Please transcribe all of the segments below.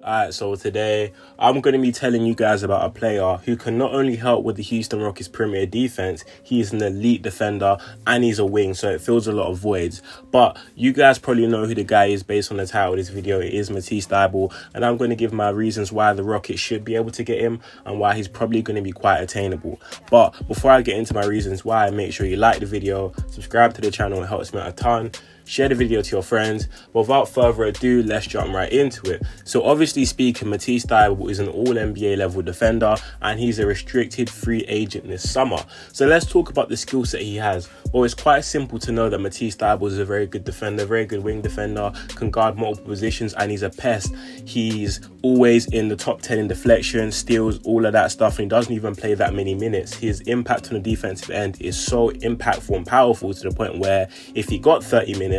Alright, so today I'm going to be telling you guys about a player who can not only help with the Houston Rockets perimeter defense, he's an elite defender and he's a wing, so it fills a lot of voids. But you guys probably know who the guy is based on the title of this video. It is Matisse, and I'm going to give my reasons why the Rockets should be able to get him and why he's probably going to be quite attainable. But before I get into my reasons why, make sure you like the video, subscribe to the channel, it helps me out a ton. Share the video to your friends. But without further ado, let's jump right into it. So obviously speaking, Matisse is an all-NBA level defender and he's a restricted free agent this summer. So let's talk about the skill set he has. Well, it's quite simple to know that Matisse is a very good defender, very good wing defender, can guard multiple positions, and he's a pest. He's always in the top 10 in deflection, steals, all of that stuff, and he doesn't even play that many minutes. His impact on the defensive end is so impactful and powerful to the point where if he got 30 minutes,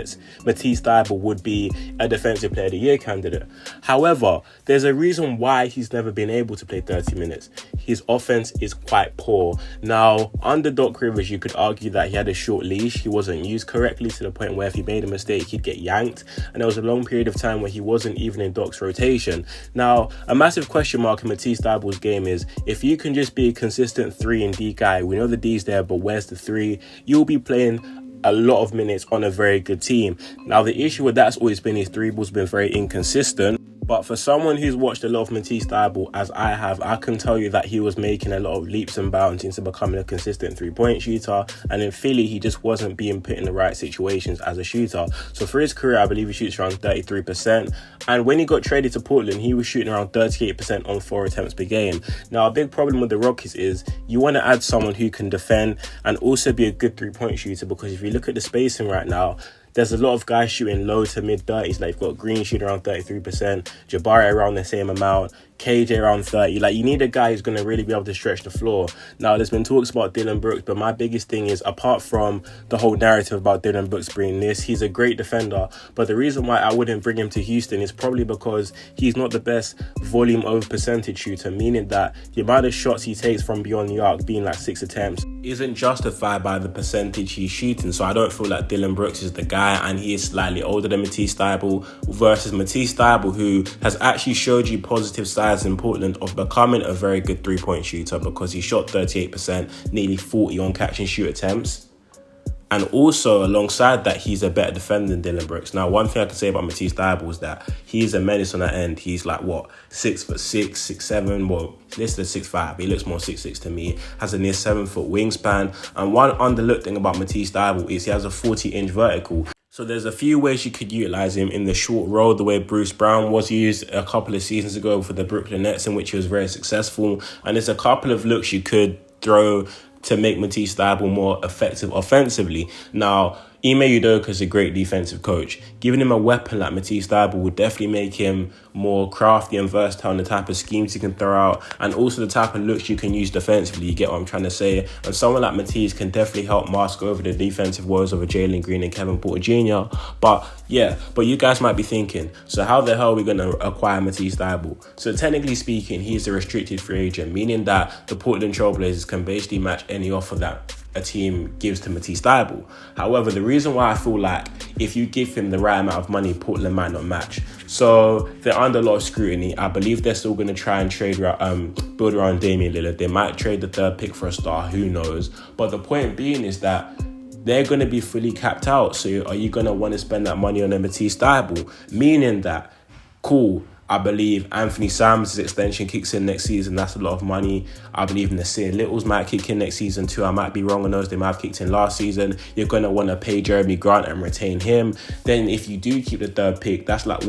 Matisse would be a Defensive Player of the Year candidate. However, there's a reason why he's never been able to play 30 minutes. His offense is quite poor. Now, under Doc Rivers, you could argue that he had a short leash. He wasn't used correctly to the point where if he made a mistake, he'd get yanked. And there was a long period of time where he wasn't even in Doc's rotation. Now, a massive question mark in Matisse game is if you can just be a consistent 3 and D guy, we know the D's there, but where's the 3? You'll be playing a lot of minutes on a very good team. Now, the issue with that's always been his 3 ball's been very inconsistent. But for someone who's watched a lot of Matisse as I have, I can tell you that he was making a lot of leaps and bounds into becoming a consistent 3-point shooter. And in Philly, he just wasn't being put in the right situations as a shooter. So for his career, I believe he shoots around 33%. And when he got traded to Portland, he was shooting around 38% on 4 attempts per game. Now, a big problem with the Rockets is you want to add someone who can defend and also be a good 3-point shooter, because if you look at the spacing right now, there's a lot of guys shooting low to mid 30s. Like, you've got Green shooting around 33%, Jabari around the same amount, KJ around 30. Like, you need a guy who's going to really be able to stretch the floor. Now, there's been talks about Dillon Brooks, but my biggest thing is, apart from the whole narrative about Dillon Brooks bringing this, he's a great defender. But the reason why I wouldn't bring him to Houston is probably because he's not the best volume over percentage shooter, meaning that the amount of shots he takes from beyond the arc, being like 6 attempts, isn't justified by the percentage he's shooting. So I don't feel like Dillon Brooks is the guy, and he is slightly older than Matisse versus Matisse who has actually showed you positive sides in Portland of becoming a very good 3-point shooter, because he shot 38%, nearly 40 on catch and shoot attempts. And also, alongside that, he's a better defender than Dillon Brooks. Now, one thing I can say about Matisse is that he's a menace on that end. He's like, 6'6", 6'7", well, listed as 6'5", he looks more 6'6" to me. Has a near 7-foot wingspan. And one underlooked thing about Matisse is he has a 40-inch vertical. So there's a few ways you could utilize him in the short roll, the way Bruce Brown was used a couple of seasons ago for the Brooklyn Nets, in which he was very successful. And there's a couple of looks you could throw to make Matisse more effective offensively. Now, Ime Udoka is a great defensive coach. Giving him a weapon like Matisse would definitely make him more crafty and versatile in the type of schemes he can throw out, and also the type of looks you can use defensively. You get what I'm trying to say? And someone like Matisse can definitely help mask over the defensive woes of a Jalen Green and Kevin Porter Jr. But you guys might be thinking, so how the hell are we going to acquire Matisse So technically speaking, he's a restricted free agent, meaning that the Portland Trailblazers can basically match any offer that a team gives to Matisse However, the reason why I feel like if you give him the right amount of money, Portland might not match. So they're under a lot of scrutiny. I believe they're still going to try and build around Damian Lillard. They might trade the 3rd pick for a star, who knows? But the point being is that they're going to be fully capped out. So are you going to want to spend that money on a Matisse Meaning that, cool, I believe Anthony Simons' extension kicks in next season. That's a lot of money. I believe Nasir Littles might kick in next season too. I might be wrong on those. They might have kicked in last season. You're going to want to pay Jeremy Grant and retain him. Then if you do keep the 3rd pick, that's like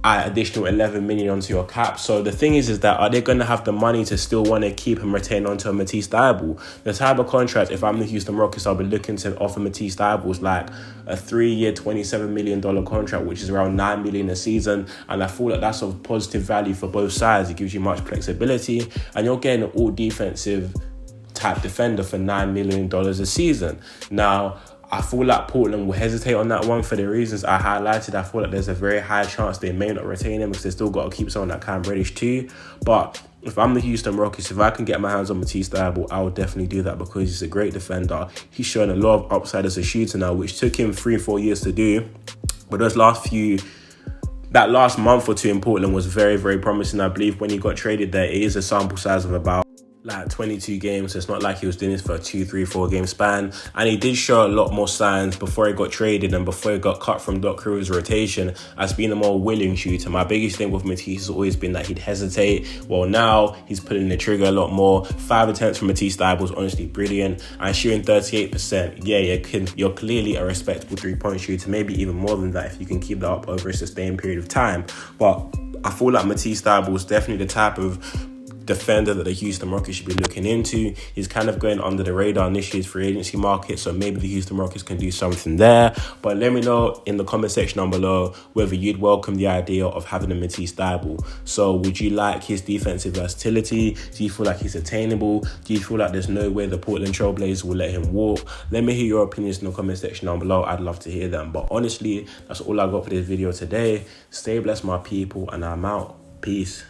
additional 11 million onto your cap. So the thing is that are they going to have the money to still want to keep him retained onto a Matisse The type of contract, if I'm the Houston Rockets, I'll be looking to offer Matisse like a 3-year, $27 million contract, which is around $9 million a season. And I feel like that's of positive value for both sides. It gives you much flexibility, and you're getting an all defensive type defender for $9 million a season. Now, I feel like Portland will hesitate on that one for the reasons I highlighted. I feel like there's a very high chance they may not retain him because they still got to keep someone like Cam Reddish too. But if I'm the Houston Rockets, if I can get my hands on Matisse I will definitely do that, because he's a great defender. He's shown a lot of upside as a shooter now, which took him 3-4 years to do. But those last few that last month or two in Portland was very, very promising. I believe when he got traded there, it is a sample size of about like 22 games. So it's not like he was doing this for a 2, 3, 4 game span. And he did show a lot more signs before he got traded and before he got cut from Doc Rivers' rotation as being a more willing shooter. My biggest thing with Matisse has always been that he'd hesitate. Well, now he's pulling the trigger a lot more. 5 attempts from Matisse Thybulle was honestly brilliant. And shooting 38%, you're clearly a respectable 3-point shooter, maybe even more than that if you can keep that up over a sustained period of time. But I feel like Matisse Thybulle is definitely the type of defender that the Houston Rockets should be looking into. He's kind of going under the radar in this year's free agency market, so maybe the Houston Rockets can do something there. But let me know in the comment section down below whether you'd welcome the idea of having a Matisse Thybulle. So would you like his defensive versatility? Do you feel like he's attainable? Do you feel like there's no way the Portland Trailblazers will let him walk? Let me hear your opinions in the comment section down below. I'd love to hear them. But honestly, that's all I got for this video today. Stay blessed, my people, and I'm out. Peace.